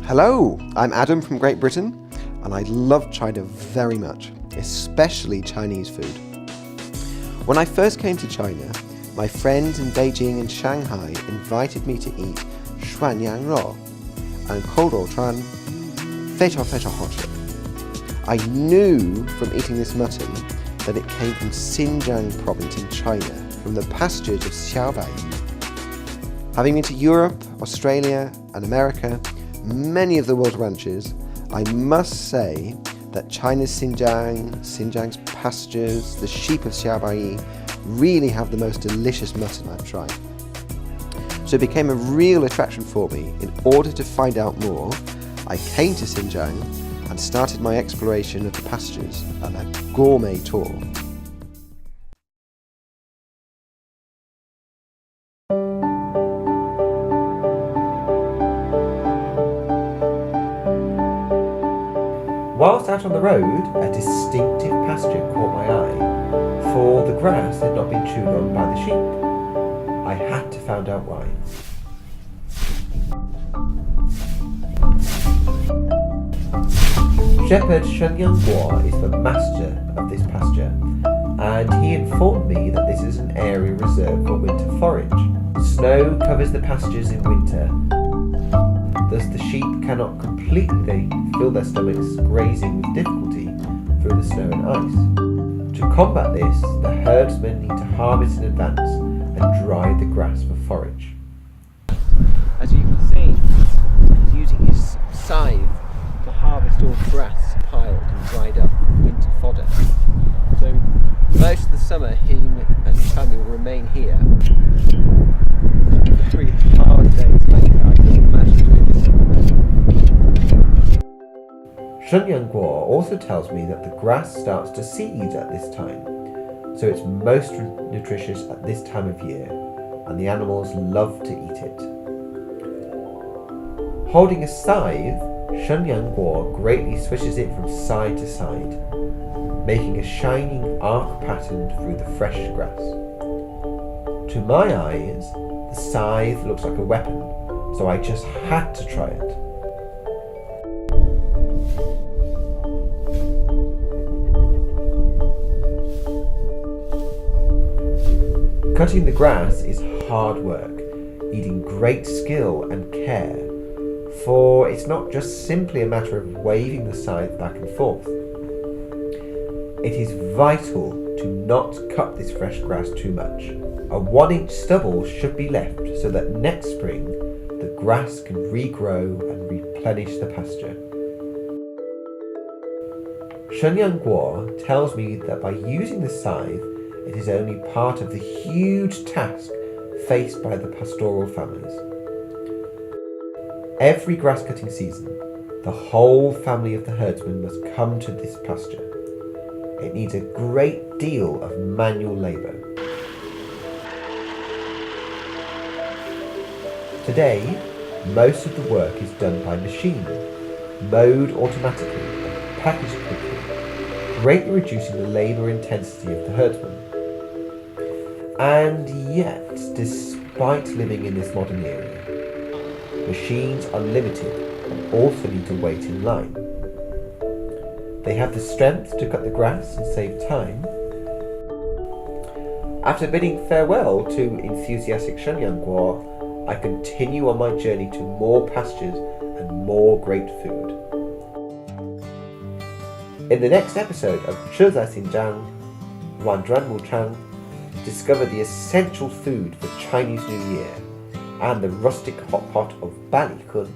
Hello, I'm Adam from Great Britain, and I love China very much, especially Chinese food. When I first came to China, my friends in Beijing and Shanghai invited me to eat Shuanyang and 口肉川非常非常好吃. I knew from eating this mutton that it came from Xinjiang province in China, from the pastures of Xiaobayi. Having been to Europe, Australia and America, many of the world's ranches, I must say that China's Xinjiang's pastures, the sheep of Xiaobayi, really have the most delicious mutton I've tried. So it became a real attraction for me. In order to find out more, I came to Xinjiang and started my exploration of the pastures and a gourmet tour. Whilst out on the road, a distinctive pasture caught my eye, for the grass had not been chewed on by the sheep. I had to find out why. Shepherd Shen Yanguo is the master of this pasture, and he informed me that this is an area reserved for winter forage. Snow covers the pastures in winter, thus the sheep cannot completely fill their stomachs, grazing with difficulty through the snow and ice. To combat this, the herdsmen need to harvest in advance and dry the grass for forage. As you can see, he's using his scythe to harvest all the grass piled and dried up for winter fodder. So most of the summer him and his family will remain here. Very hard days later, I can imagine doing this. Shen Yanguo also tells me that the grass starts to seed at this time, so it's most nutritious at this time of year, and the animals love to eat it. Holding a scythe, Shen Yanguo greatly swishes it from side to side, making a shining arc pattern through the fresh grass. To my eyes, the scythe looks like a weapon, so I just had to try it. Cutting the grass is hard work, needing great skill and care, for it's not just simply a matter of waving the scythe back and forth. It is vital to not cut this fresh grass too much. A 1-inch stubble should be left so that next spring the grass can regrow and replenish the pasture. Shen Yanguo tells me that by using the scythe, it is only part of the huge task faced by the pastoral families. Every grass cutting season, the whole family of the herdsmen must come to this pasture. It needs a great deal of manual labour. Today, most of the work is done by machine, mowed automatically and packaged quickly, greatly reducing the labour intensity of the herdsman. And yet, despite living in this modern era, machines are limited and also need to wait in line. They have the strength to cut the grass and save time. After bidding farewell to enthusiastic Shen Yanguo, I continue on my journey to more pastures and more great food. In the next episode of 吃在 Xinjiang, 婉转牧场, discover the essential food for Chinese New Year and the rustic hot pot of balikun.